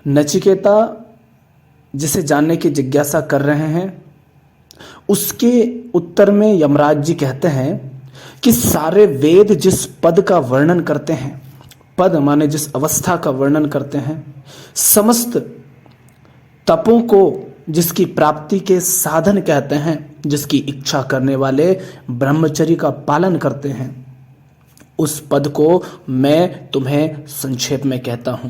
नचिकेता जिसे जानने की जिज्ञासा कर रहे हैं, उसके उत्तर में यमराज जी कहते हैं कि सारे वेद जिस पद का वर्णन करते हैं, पद माने जिस अवस्था का वर्णन करते हैं, समस्त तपों को जिसकी प्राप्ति के साधन कहते हैं, जिसकी इच्छा करने वाले ब्रह्मचर्य का पालन करते हैं, उस पद को मैं तुम्हें संक्षेप में कहता हूं।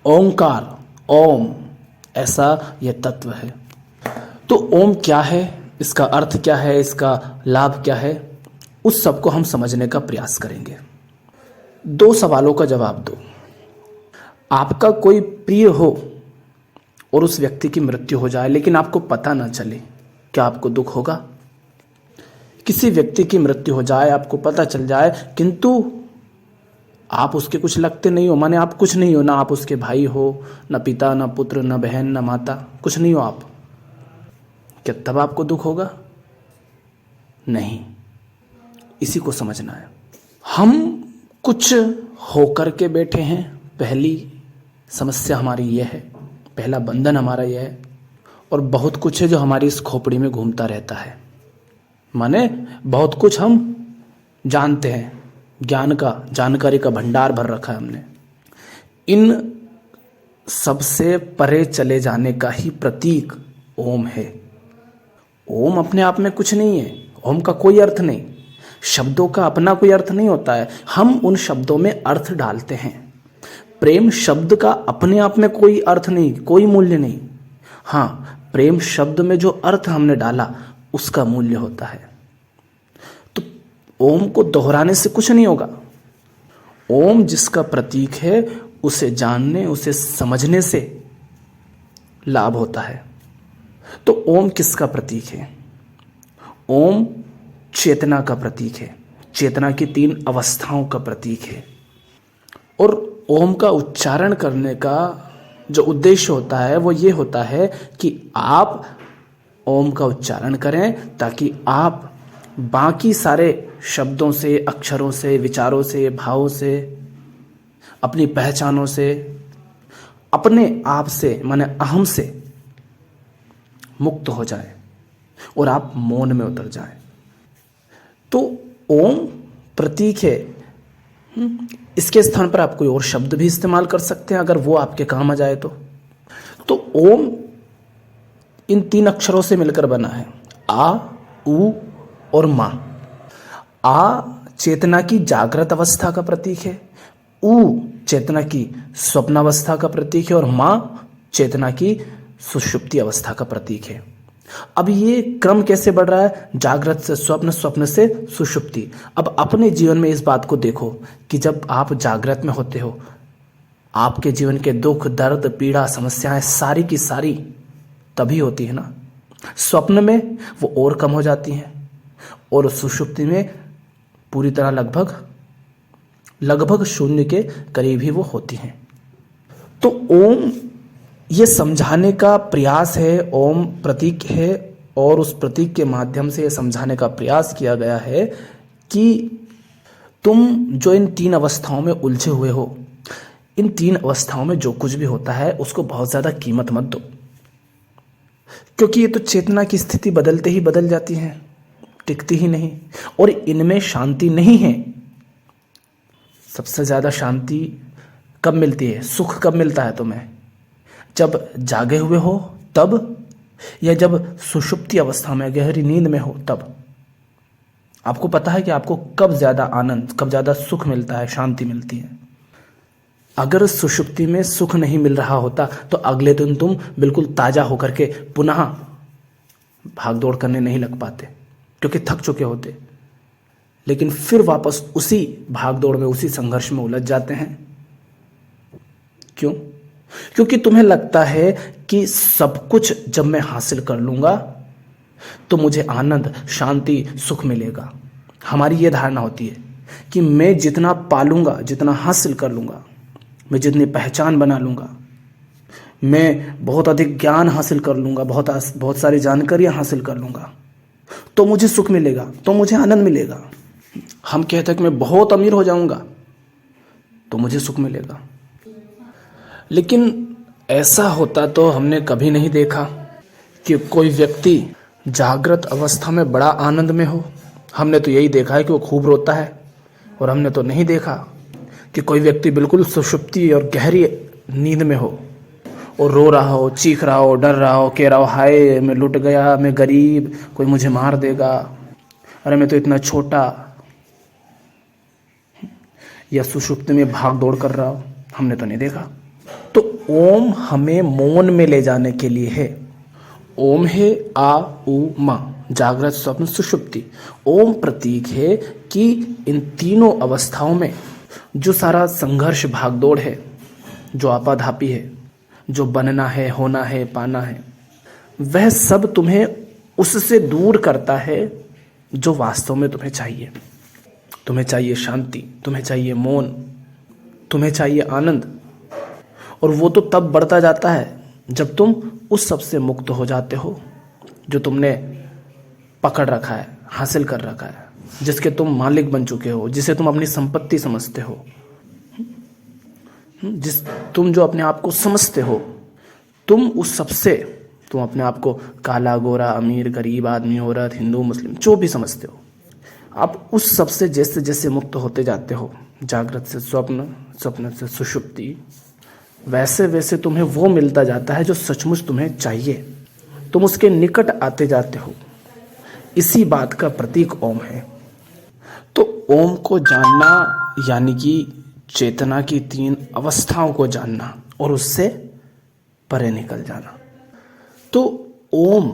ओंकार, ओम, ऐसा यह तत्व है। तो ओम क्या है, इसका अर्थ क्या है, इसका लाभ क्या है, उस सब को हम समझने का प्रयास करेंगे। 2 सवालों का जवाब दो। आपका कोई प्रिय हो और उस व्यक्ति की मृत्यु हो जाए लेकिन आपको पता ना चले, क्या आपको दुख होगा? किसी व्यक्ति की मृत्यु हो जाए, आपको पता चल जाए, किंतु आप उसके कुछ लगते नहीं हो, माने आप कुछ नहीं हो, ना आप उसके भाई हो, ना पिता, ना पुत्र, ना बहन, ना माता, कुछ नहीं हो आप, क्या तब आपको दुख होगा? नहीं। इसी को समझना है। हम कुछ होकर के बैठे हैं, पहली समस्या हमारी यह है, पहला बंधन हमारा यह है, और बहुत कुछ है जो हमारी इस खोपड़ी में घूमता रहता है। माने बहुत कुछ हम जानते हैं, ज्ञान का, जानकारी का भंडार भर रखा है हमने। इन सबसे परे चले जाने का ही प्रतीक ओम है। ओम अपने आप में कुछ नहीं है, ओम का कोई अर्थ नहीं, शब्दों का अपना कोई अर्थ नहीं होता है, हम उन शब्दों में अर्थ डालते हैं। प्रेम शब्द का अपने आप में कोई अर्थ नहीं, कोई मूल्य नहीं। हाँ, प्रेम शब्द में जो अर्थ हमने डाला उसका मूल्य होता है। तो ओम को दोहराने से कुछ नहीं होगा। ओम जिसका प्रतीक है, उसे जानने, उसे समझने से लाभ होता है। तो ओम किसका प्रतीक है? ओम चेतना का प्रतीक है, चेतना की 3 अवस्थाओं का प्रतीक है। और ओम का उच्चारण करने का जो उद्देश्य होता है वो ये होता है कि आप ओम का उच्चारण करें ताकि आप बाकी सारे शब्दों से, अक्षरों से, विचारों से, भावों से, अपनी पहचानों से, अपने आप से माने अहम से मुक्त हो जाए और आप मौन में उतर जाएं। तो ओम प्रतीक है। इसके स्थान पर आप कोई और शब्द भी इस्तेमाल कर सकते हैं अगर वो आपके काम आ जाए तो ओम इन 3 अक्षरों से मिलकर बना है, आ, उ और मा। आ चेतना की जागृत अवस्था का प्रतीक है, उ चेतना की स्वप्नावस्था का प्रतीक है और मा चेतना की सुषुप्ति अवस्था का प्रतीक है। अब ये क्रम कैसे बढ़ रहा है? जागृत से स्वप्न, स्वप्न से सुषुप्ति। अब अपने जीवन में इस बात को देखो कि जब आप जागृत में होते हो, आपके जीवन के दुख, दर्द, पीड़ा, समस्याएं सारी की सारी तभी होती है ना। स्वप्न में वो और कम हो जाती हैं और सुषुप्ति में पूरी तरह लगभग शून्य के करीब ही वो होती हैं। तो ओम ये समझाने का प्रयास है, ओम प्रतीक है और उस प्रतीक के माध्यम से ये समझाने का प्रयास किया गया है कि तुम जो इन 3 अवस्थाओं में उलझे हुए हो, इन 3 अवस्थाओं में जो कुछ भी होता है उसको बहुत ज़्यादा कीमत मत दो, क्योंकि ये तो चेतना की स्थिति बदलते ही बदल जाती है, टिकती ही नहीं, और इनमें शांति नहीं है। सबसे ज़्यादा शांति कब मिलती है, सुख कब मिलता है तुम्हें? जब जागे हुए हो तब, या जब सुषुप्ति अवस्था में, गहरी नींद में हो तब। आपको पता है कि आपको कब ज़्यादा आनंद, कब ज़्यादा सुख मिलता है, शांति मिलती है। अगर सुषुप्ति में सुख नहीं मिल रहा होता तो अगले दिन तुम बिल्कुल ताज़ा होकर के पुनः भाग दौड़ करने नहीं लग पाते, क्योंकि थक चुके होते। लेकिन फिर वापस उसी भाग दौड़ में, उसी संघर्ष में उलझ जाते हैं। क्यों? क्योंकि तुम्हें लगता है कि सब कुछ जब मैं हासिल कर लूंगा तो मुझे आनंद, शांति, सुख मिलेगा। हमारी ये धारणा होती है कि मैं जितना पालूंगा, जितना हासिल कर लूंगा, मैं जितनी पहचान बना लूंगा, मैं बहुत अधिक ज्ञान हासिल कर लूंगा, बहुत सारी जानकारियां हासिल कर लूंगा, तो मुझे सुख मिलेगा, तो मुझे आनंद मिलेगा। हम कहते हैं कि मैं बहुत अमीर हो जाऊंगा तो मुझे सुख मिलेगा। लेकिन ऐसा होता तो हमने कभी नहीं देखा कि कोई व्यक्ति जागृत अवस्था में बड़ा आनंद में हो। हमने तो यही देखा है कि वो खूब रोता है, और हमने तो नहीं देखा कि कोई व्यक्ति बिल्कुल सुषुप्ति और गहरी नींद में हो और रो रहा हो, चीख रहा हो, डर रहा हो, कह रहा हो हाय मैं लुट गया, मैं गरीब, कोई मुझे मार देगा, अरे मैं तो इतना छोटा, या सुषुप्ति में भाग दौड़ कर रहा हो। हमने तो नहीं देखा। तो ओम हमें मौन में ले जाने के लिए है। ओम है आ उ मा, जागृत स्वप्न सुषुप्ति। ओम प्रतीक है कि इन तीनों अवस्थाओं में जो सारा संघर्ष भागदौड़ है, जो आपाधापी है, जो बनना है, होना है, पाना है, वह सब तुम्हें उससे दूर करता है जो वास्तव में तुम्हें चाहिए। तुम्हें चाहिए शांति, तुम्हें चाहिए मौन, तुम्हें चाहिए आनंद। और वो तो तब बढ़ता जाता है जब तुम उस सब से मुक्त हो जाते हो जो तुमने पकड़ रखा है, हासिल कर रखा है, जिसके तुम मालिक बन चुके हो, जिसे तुम अपनी संपत्ति समझते हो, तुम जो अपने आप को समझते हो, तुम उस सब से, तुम अपने आप को काला, गोरा, अमीर, गरीब, आदमी, औरत, हिंदू, मुस्लिम, जो भी समझते हो, आप उस सब से जैसे जैसे मुक्त होते जाते हो, जागृत से स्वप्न, स्वप्न से सुषुप्ति, वैसे वैसे तुम्हें वो मिलता जाता है जो सचमुच तुम्हें चाहिए। तुम उसके निकट आते जाते हो। इसी बात का प्रतीक ओम है। तो ओम को जानना यानी कि चेतना की तीन अवस्थाओं को जानना और उससे परे निकल जाना। तो ओम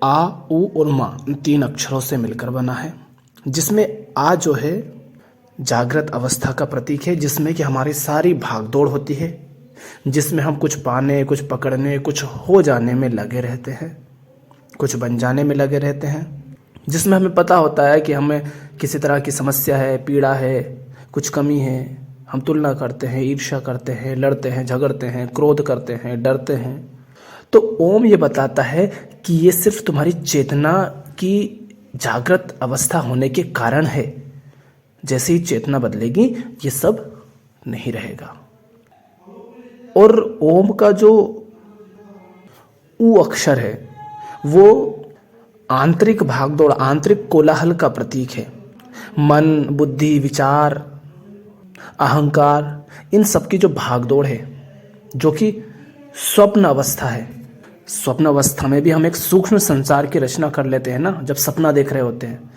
आ, उ और मा, इन तीन अक्षरों से मिलकर बना है, जिसमें आ जो है जागृत अवस्था का प्रतीक है, जिसमें कि हमारी सारी भागदौड़ होती है, जिसमें हम कुछ पाने, कुछ पकड़ने, कुछ हो जाने में लगे रहते हैं, कुछ बन जाने में लगे रहते हैं, जिसमें हमें पता होता है कि हमें किसी तरह की समस्या है, पीड़ा है, कुछ कमी है, हम तुलना करते हैं, ईर्ष्या करते हैं, लड़ते हैं, झगड़ते हैं, क्रोध करते हैं, डरते हैं। तो ओम ये बताता है कि ये सिर्फ तुम्हारी चेतना की जागृत अवस्था होने के कारण है। जैसे ही चेतना बदलेगी ये सब नहीं रहेगा। और ओम का जो उ अक्षर है वो आंतरिक भागदौड़, आंतरिक कोलाहल का प्रतीक है। मन, बुद्धि, विचार, अहंकार, इन सब की जो भागदौड़ है, जो कि स्वप्न अवस्था है। स्वप्न अवस्था में भी हम एक सूक्ष्म संसार की रचना कर लेते हैं ना, जब सपना देख रहे होते हैं।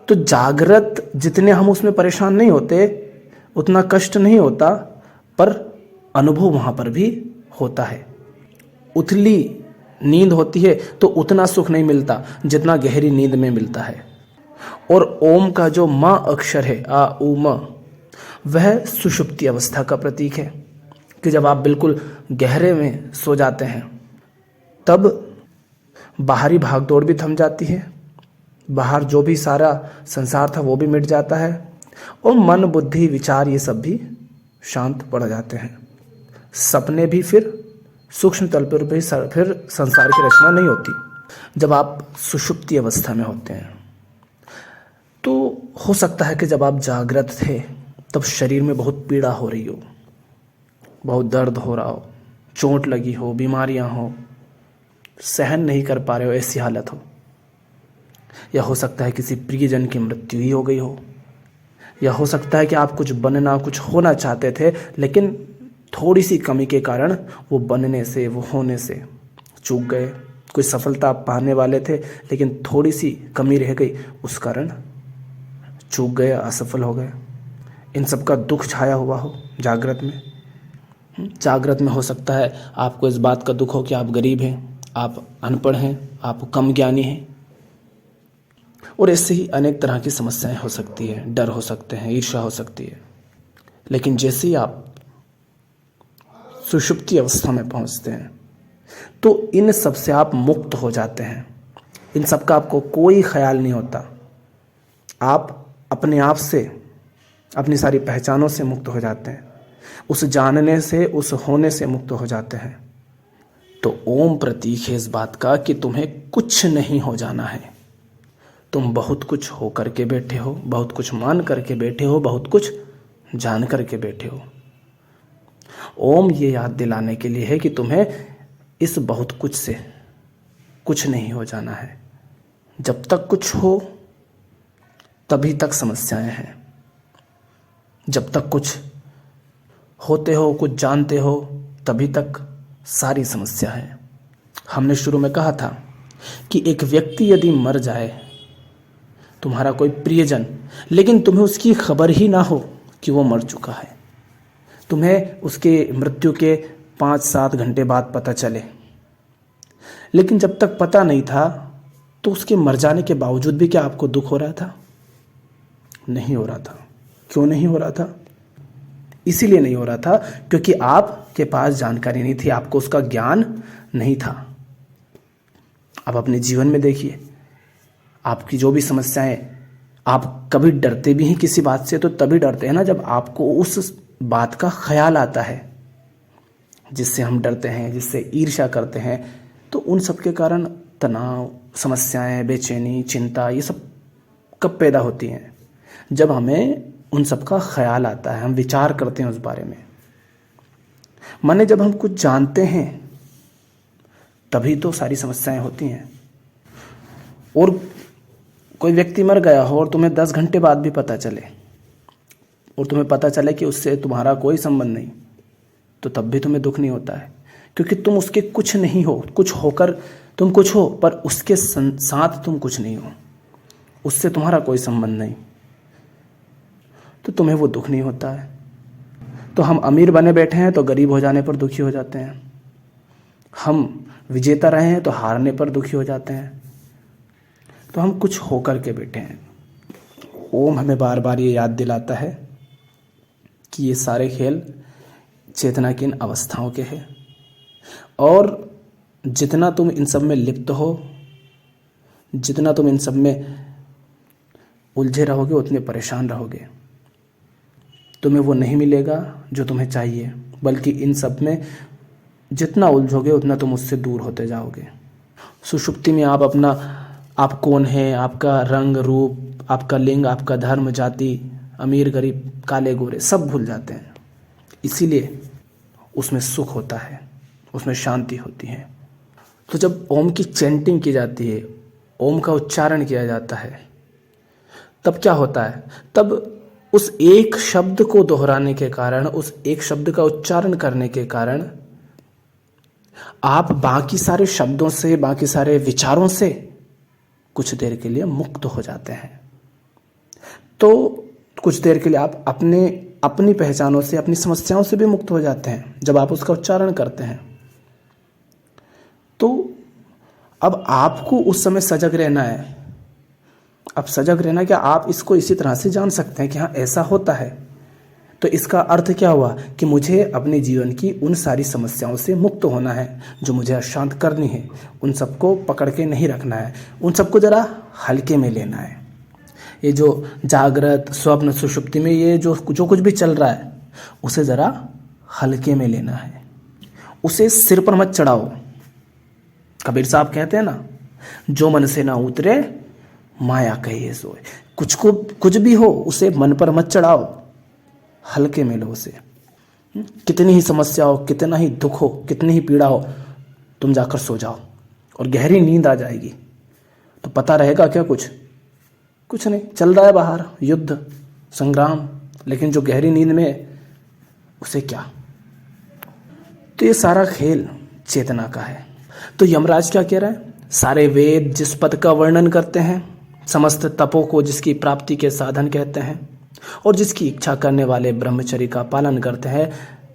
तो जागृत जितने हम उसमें परेशान नहीं होते, उतना कष्ट नहीं होता, पर अनुभव वहां पर भी होता है। उथली नींद होती है तो उतना सुख नहीं मिलता जितना गहरी नींद में मिलता है। और ओम का जो म अक्षर है, आ उ म, वह सुषुप्ति अवस्था का प्रतीक है कि जब आप बिल्कुल गहरे में सो जाते हैं तब बाहरी भागदौड़ भी थम जाती है, बाहर जो भी सारा संसार था वो भी मिट जाता है, और मन, बुद्धि, विचार ये सब भी शांत पड़ जाते हैं। सपने भी फिर सूक्ष्म तल पर भी फिर संसार की रचना नहीं होती जब आप सुषुप्ति अवस्था में होते हैं। तो हो सकता है कि जब आप जागृत थे तब शरीर में बहुत पीड़ा हो रही हो, बहुत दर्द हो रहा हो, चोट लगी हो, बीमारियां हो, सहन नहीं कर पा रहे हो, ऐसी हालत हो। या हो सकता है किसी प्रियजन की मृत्यु ही हो गई हो, या हो सकता है कि आप कुछ बनना, कुछ होना चाहते थे, लेकिन थोड़ी सी कमी के कारण वो बनने से, वो होने से चूक गए। कोई सफलता आप पाने वाले थे लेकिन थोड़ी सी कमी रह गई, उस कारण चूक गए, असफल हो गए। इन सब का दुख छाया हुआ हो जागृत में। जागृत में हो सकता है आपको इस बात का दुख हो कि आप गरीब हैं, आप अनपढ़ हैं, आप कम ज्ञानी हैं, और ऐसे ही अनेक तरह की समस्याएं हो सकती है, डर हो सकते हैं, ईर्ष्या हो सकती है। लेकिन जैसे ही आप सुषुप्ति अवस्था में पहुंचते हैं तो इन सब से आप मुक्त हो जाते हैं। इन सब का आपको कोई ख्याल नहीं होता। आप अपने आप से, अपनी सारी पहचानों से मुक्त हो जाते हैं, उस जानने से, उस होने से मुक्त हो जाते हैं। तो ओम प्रतीक है इस बात का कि तुम्हें कुछ नहीं हो जाना है। तुम बहुत कुछ हो करके बैठे हो, बहुत कुछ मान करके बैठे हो, बहुत कुछ जान करके बैठे हो। ओम ये याद दिलाने के लिए है कि तुम्हें इस बहुत कुछ से कुछ नहीं हो जाना है। जब तक कुछ हो तभी तक समस्याएं हैं। जब तक कुछ होते हो, कुछ जानते हो, तभी तक सारी समस्या है। हमने शुरू में कहा था कि एक व्यक्ति यदि मर जाए, तुम्हारा कोई प्रियजन, लेकिन तुम्हें उसकी खबर ही ना हो कि वो मर चुका है, तुम्हें उसके मृत्यु के 5-7 घंटे बाद पता चले, लेकिन जब तक पता नहीं था तो उसके मर जाने के बावजूद भी क्या आपको दुख हो रहा था? नहीं हो रहा था। क्यों नहीं हो रहा था? इसीलिए नहीं हो रहा था क्योंकि आपके पास जानकारी नहीं थी, आपको उसका ज्ञान नहीं था। अब अपने जीवन में देखिए, आपकी जो भी समस्याएं, आप कभी डरते भी हैं किसी बात से, तो तभी डरते हैं ना जब आपको उस बात का ख्याल आता है जिससे हम डरते हैं, जिससे ईर्ष्या करते हैं। तो उन सब के कारण तनाव, समस्याएं, बेचैनी, चिंता, ये सब कब पैदा होती हैं? जब हमें उन सब का ख्याल आता है, हम विचार करते हैं उस बारे में। माने जब हम कुछ जानते हैं तभी तो सारी समस्याएं होती हैं। और कोई व्यक्ति मर गया हो और तुम्हें 10 घंटे बाद भी पता चले, और तुम्हें पता चले कि उससे तुम्हारा कोई संबंध नहीं, तो तब भी तुम्हें दुख नहीं होता है, क्योंकि तुम उसके कुछ नहीं हो। कुछ होकर तुम कुछ हो, पर उसके साथ तुम कुछ नहीं हो, उससे तुम्हारा कोई संबंध नहीं, तो तुम्हें वो दुख नहीं होता है। तो हम अमीर बने बैठे हैं तो गरीब हो जाने पर दुखी हो जाते हैं, हम विजेता रहे हैं तो हारने पर दुखी हो जाते हैं। तो हम कुछ होकर के बैठे हैं। ओम हमें बार बार ये याद दिलाता है कि ये सारे खेल चेतना की इन अवस्थाओं के हैं, और जितना तुम इन सब में लिप्त हो, जितना तुम इन सब में उलझे रहोगे, उतने परेशान रहोगे। तुम्हें वो नहीं मिलेगा जो तुम्हें चाहिए, बल्कि इन सब में जितना उलझोगे उतना तुम उससे दूर होते जाओगे। सुषुप्ति में आप कौन है, आपका रंग रूप, आपका लिंग, आपका धर्म, जाति, अमीर गरीब, काले गोरे, सब भूल जाते हैं। इसीलिए उसमें सुख होता है, उसमें शांति होती है। तो जब ओम की चैंटिंग की जाती है, ओम का उच्चारण किया जाता है, तब क्या होता है? तब उस एक शब्द को दोहराने के कारण, उस एक शब्द का उच्चारण करने के कारण आप बाकी सारे शब्दों से, बाकी सारे विचारों से कुछ देर के लिए मुक्त हो जाते हैं। तो कुछ देर के लिए आप अपनी पहचानों से, अपनी समस्याओं से भी मुक्त हो जाते हैं जब आप उसका उच्चारण करते हैं। तो अब आपको उस समय सजग रहना है। अब सजग रहना क्या, आप इसको इसी तरह से जान सकते हैं कि हाँ ऐसा होता है। तो इसका अर्थ क्या हुआ कि मुझे अपने जीवन की उन सारी समस्याओं से मुक्त होना है जो मुझे अशांत करनी है। उन सबको पकड़ के नहीं रखना है, उन सबको ज़रा हल्के में लेना है। ये जो जागृत, स्वप्न, सुषुप्ति में ये जो कुछ भी चल रहा है, उसे ज़रा हल्के में लेना है, उसे सिर पर मत चढ़ाओ। कबीर साहब कहते हैं ना, जो मन से ना उतरे माया कहिए सोए। कुछ भी हो उसे मन पर मत चढ़ाओ, हल्के में लो उसे। कितनी ही समस्या हो, कितना ही दुख हो, कितनी ही पीड़ा हो, तुम जाकर सो जाओ और गहरी नींद आ जाएगी। तो पता रहेगा क्या कुछ नहीं चल रहा है बाहर, युद्ध संग्राम, लेकिन जो गहरी नींद में उसे क्या। तो ये सारा खेल चेतना का है। तो यमराज क्या कह रहा है? सारे वेद जिस पद का वर्णन करते हैं, समस्त तपों को जिसकी प्राप्ति के साधन कहते हैं, और जिसकी इच्छा करने वाले ब्रह्मचर्य का पालन करते हैं,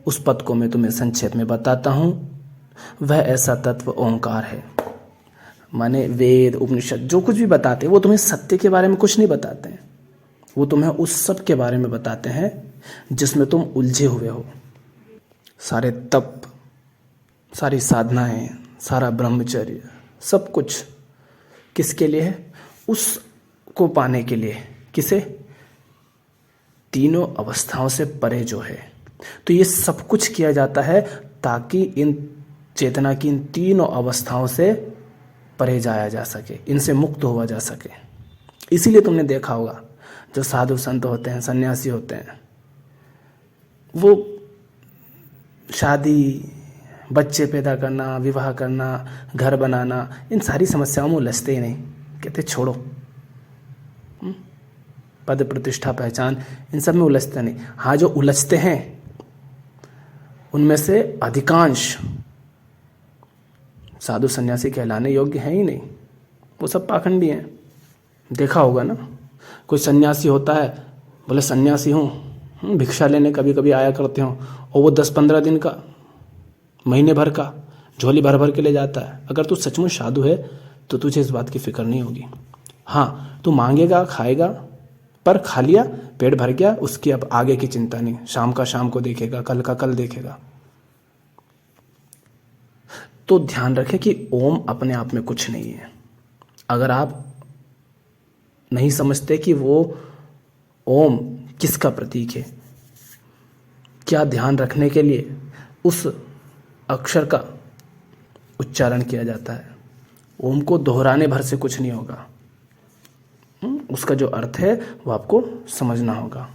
उस पद को मैं तुम्हें संक्षेप में बताता हूँ। वह ऐसा तत्व ओंकार है। माने वेद, उपनिषद जो कुछ भी बताते हैं वो तुम्हें सत्य के बारे में कुछ नहीं बताते हैं, वो तुम्हें उस सब के बारे में बताते हैं जिसमें तुम उलझे हुए हो। सारे तप, सारी साधनाएं, सारा ब्रह्मचर्य, सब कुछ किसके लिए है? उसको पाने के लिए। किसे? तीनों अवस्थाओं से परे जो है। तो ये सब कुछ किया जाता है ताकि इन चेतना की इन तीनों अवस्थाओं से परे जाया जा सके, इनसे मुक्त हुआ जा सके। इसीलिए तुमने देखा होगा जो साधु संत होते हैं, सन्यासी होते हैं, वो शादी, बच्चे पैदा करना, विवाह करना, घर बनाना, इन सारी समस्याओं में उलझते ही नहीं। कहते छोड़ो, पद प्रतिष्ठा पहचान इन सब में उलझते नहीं। हाँ, जो उलझते हैं उनमें से अधिकांश साधु सन्यासी कहलाने योग्य हैं ही नहीं, वो सब पाखंडी हैं। देखा होगा ना, कोई सन्यासी होता है, बोले सन्यासी हूँ, भिक्षा लेने कभी कभी आया करते हो, और वो 10-15 दिन का, महीने भर का झोली भर भर के ले जाता है। अगर तू सचमुच साधु है तो तुझे इस बात की फिक्र नहीं होगी। हाँ, तू मांगेगा, खाएगा, पर खा लिया, पेट भर गया, उसकी अब आगे की चिंता नहीं। शाम का शाम को देखेगा, कल का कल देखेगा। तो ध्यान रखें कि ओम अपने आप में कुछ नहीं है। अगर आप नहीं समझते कि वो ओम किसका प्रतीक है, क्या ध्यान रखने के लिए उस अक्षर का उच्चारण किया जाता है। ओम को दोहराने भर से कुछ नहीं होगा। उसका जो अर्थ है वो आपको समझना होगा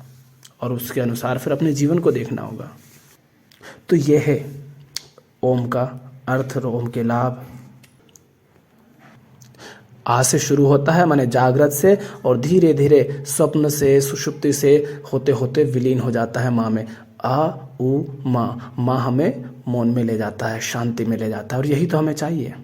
और उसके अनुसार फिर अपने जीवन को देखना होगा। तो ये है ओम का अर्थ और ओम के लाभ। आ से शुरू होता है, माने जागृत से, और धीरे धीरे स्वप्न से, सुषुप्ति से होते होते विलीन हो जाता है माँ में। आ उ माँ, माँ हमें मौन में ले जाता है, शांति में ले जाता है, और यही तो हमें चाहिए।